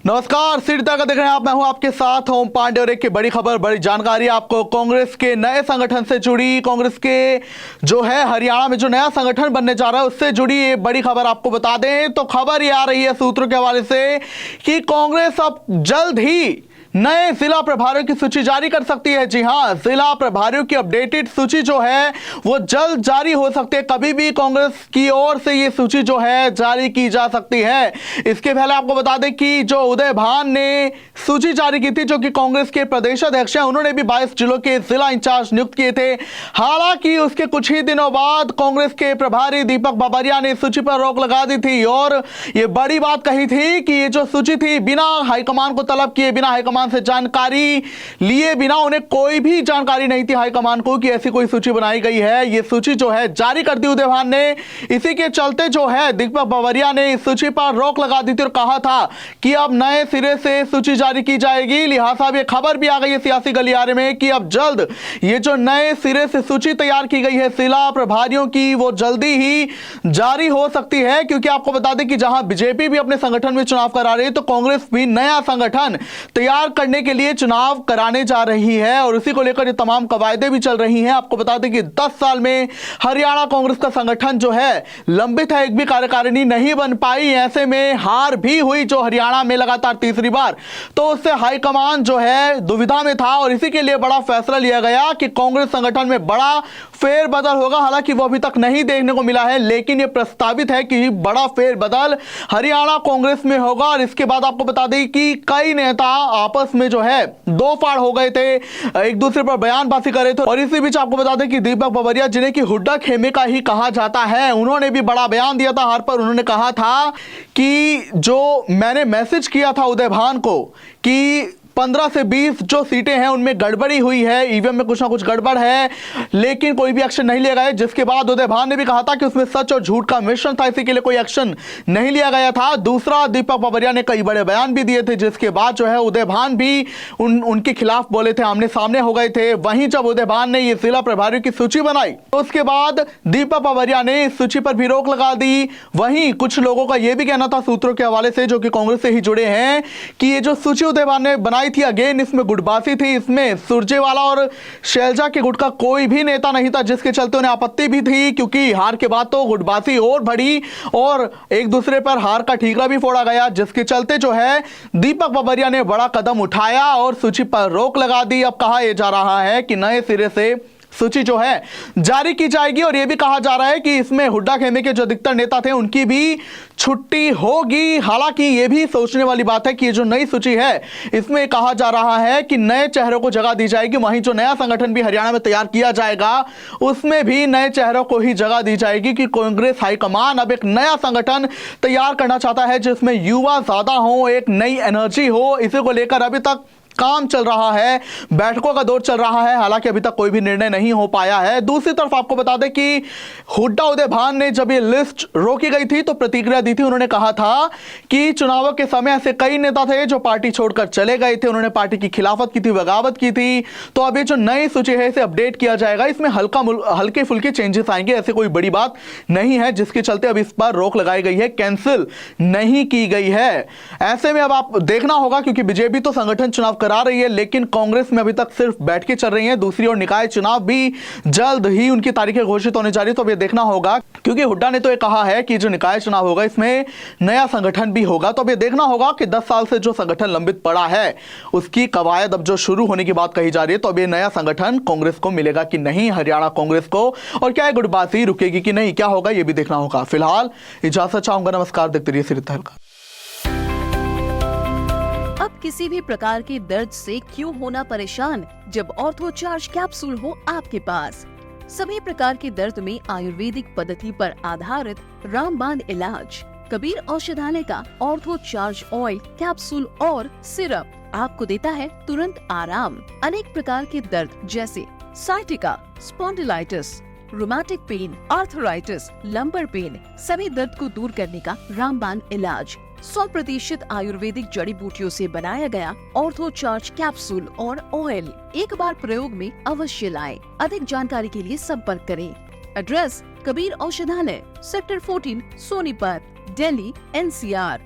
नमस्कार, सीधा का देख रहे हैं आप। मैं हूं आपके साथ ओम पांडे और एक की बड़ी खबर, बड़ी जानकारी आपको कांग्रेस के नए संगठन से जुड़ी, कांग्रेस के जो है हरियाणा में जो नया संगठन बनने जा रहा है उससे जुड़ी ये बड़ी खबर आपको बता दें। तो खबर ये आ रही है सूत्रों के हवाले से कि कांग्रेस अब जल्द ही नए जिला प्रभारियों की सूची जारी कर सकती है। जी हां, जिला प्रभारियों की अपडेटेड सूची जो है वो जल्द जारी हो सकती है। कभी भी कांग्रेस की ओर से ये सूची जो है जारी की जा सकती है। इसके पहले आपको बता दें कि जो उदय भान ने सूची जारी की थी, जो कि कांग्रेस के प्रदेश अध्यक्ष हैं, उन्होंने भी 22 जिलों के जिला इंचार्ज नियुक्त किए थे। हालांकि उसके कुछ ही दिनों बाद कांग्रेस के प्रभारी दीपक बाबरिया ने सूची पर रोक लगा दी थी और ये बड़ी बात कही थी कि ये जो सूची थी बिना हाईकमान को तलब किए, बिना हाईकमान से जानकारी लिए बिना, उन्हें कोई भी जानकारी नहीं थी हाईकमान को कि ऐसी कोई सूची बनाई गई है। ये सूची जो है जारी कर दी उदय भान ने। इसी के चलते जो है दीपक बाबरिया ने इस सूची पर रोक लगा दी थी और कहा था कि अब नए सिरे से सूची जारी की जाएगी। लिहाजा ये खबर भी आ गई है सियासी गलियारे में कि अब जल्द ये जो नए सिरे से सूची तैयार की गई है जिला प्रभारियों की, वो जल्दी ही जारी हो सकती है। क्योंकि आपको बता दें कि जहां बीजेपी भी अपने संगठन में चुनाव करा रही है, तो कांग्रेस भी नया संगठन तैयार करने के लिए चुनाव कराने जा रही है और उसी को लेकर ये तमाम कवायदे भी चल रही हैं। आपको बता दें कि 10 साल में हरियाणा कांग्रेस का संगठन जो है लंबित है, एक भी कार्यकारिणी नहीं बन पाई। ऐसे में हार भी हुई जो हरियाणा में लगातार तीसरी बार, तो उससे हाईकमान जो है दुविधा में था और इसी के लिए बड़ा फैसला लिया गया कि कांग्रेस संगठन में बड़ा फेरबदल होगा। हालांकि वो अभी तक नहीं देखने को मिला है, लेकिन यह प्रस्तावित है कि बड़ा फेरबदल हरियाणा कांग्रेस में होगा। और इसके बाद आपको बता दें कि कई नेता आपस में जो है दो फाड़ हो गए थे, एक दूसरे पर बयानबाजी कर रहे थे। और इसी बीच आपको बता दें कि दीपक बाबरिया, जिन्हें कि हुड्डा खेमे का ही कहा जाता है, उन्होंने भी बड़ा बयान दिया था हार पर। उन्होंने कहा था कि जो मैंने मैसेज किया था उदय भान को कि 15 से 20 जो सीटें हैं उनमें गड़बड़ी हुई है, ईवीएम में कुछ ना कुछ गड़बड़ है, लेकिन कोई भी एक्शन नहीं लिया गया। जिसके बाद उदय भान ने भी कहा था कि उसमें सच और झूठ का मिश्रण था, इसी के लिए कोई एक्शन नहीं लिया गया था। दूसरा, दीपक बाबरिया ने कई बड़े बयान भी दिए थे, जिसके बाद जो है उदय भान भी उनके खिलाफ बोले थे, आमने सामने हो गए थे। वहीं जब उदय भान ने ये जिला प्रभारियों की सूची बनाई तो उसके बाद दीपक बाबरिया ने इस सूची पर भी रोक लगा दी। वहीं कुछ लोगों का यह भी कहना था सूत्रों के हवाले से, जो कि कांग्रेस से ही जुड़े हैं, कि ये जो सूची उदय भान ने बनाई थी, अगेन इसमें गुटबाजी थी, इसमें सुरजेवाला और शैलजा के गुट का कोई भी नेता नहीं था, जिसके चलते उन्हें आपत्ति भी थी। क्योंकि हार के बाद तो गुटबाजी और बढ़ी और एक दूसरे पर हार का ठीकरा भी फोड़ा गया, जिसके चलते जो है दीपक बाबरिया ने बड़ा कदम उठाया और सूची पर रोक लगा दी। अब कहा यह जा रहा है कि नए सिरे से सूची जो है जारी की जाएगी और यह भी कहा जा रहा है कि इसमें हुड्डा खेमे के जो अधिकतर नेता थे उनकी भी छुट्टी होगी। हालांकि यह भी सोचने वाली बात है कि ये जो नई सूची है इसमें कहा जा रहा है कि नए चेहरों को जगह दी जाएगी। वहीं जो नया संगठन भी हरियाणा में तैयार किया जाएगा उसमें भी नए चेहरों को ही जगह दी जाएगी कि कांग्रेस हाईकमान अब एक नया संगठन तैयार करना चाहता है जिसमें युवा ज्यादा हो, एक नई एनर्जी हो। इसी को लेकर अभी तक काम चल रहा है, बैठकों का दौर चल रहा है, हालांकि अभी तक कोई भी निर्णय नहीं हो पाया है। दूसरी तरफ आपको बता दें कि हुड्डा उदय भान ने जब ये लिस्ट रोकी गई थी तो प्रतिक्रिया दी थी। उन्होंने कहा था कि चुनावों के समय ऐसे कई नेता थे जो पार्टी छोड़कर चले गए थे, उन्होंने पार्टी की खिलाफत की थी, बगावत की थी। तो अब ये जो नई सूची है इसे अपडेट किया जाएगा, इसमें हल्के फुल्के चेंजेस आएंगे, ऐसे कोई बड़ी बात नहीं है, जिसके चलते अब इस पर रोक लगाई गई है, कैंसिल नहीं की गई है। ऐसे में अब आप देखना होगा, क्योंकि बीजेपी तो संगठन चुनाव करा रही है, लेकिन कांग्रेस में अभी तक सिर्फ बैठकें चल रही हैं। दूसरी ओर निकाय चुनाव भी जल्द ही उनकी तारीखें घोषित होने जा रही है। तो अब ये देखना होगा, क्योंकि हुड्डा ने तो ये कहा है कि जो निकाय चुनाव होगा इसमें नया संगठन भी होगा। तो अब ये देखना होगा कि 10 साल से जो संगठन लंबित पड़ा है उसकी कवायद अब जो शुरू होने की बात कही जा रही है, तो अब ये नया संगठन कांग्रेस को मिलेगा कि नहीं, हरियाणा कांग्रेस को, और क्या गुटबाजी रुकेगी कि नहीं, क्या होगा ये भी देखना होगा। फिलहाल इजाजत चाहूंगा, नमस्कार, देखते रहिए सिटी तहलका। अब किसी भी प्रकार के दर्द से क्यों होना परेशान, जब ऑर्थो चार्ज कैप्सूल हो आपके पास। सभी प्रकार के दर्द में आयुर्वेदिक पद्धति पर आधारित रामबाण इलाज। कबीर औषधालय का ऑर्थो चार्ज ऑयल, कैप्सूल और सिरप आपको देता है तुरंत आराम। अनेक प्रकार के दर्द जैसे sciatica, spondylitis, rheumatic pain, arthritis, lumbar pain, सभी दर्द को दूर करने का रामबाण इलाज। 100% आयुर्वेदिक जड़ी बूटियों से बनाया गया ऑर्थो चार्ज कैप्सूल और ऑयल एक बार प्रयोग में अवश्य लाएं। अधिक जानकारी के लिए संपर्क करें। एड्रेस: कबीर औषधालय, सेक्टर 14, सोनीपत, दिल्ली, NCR।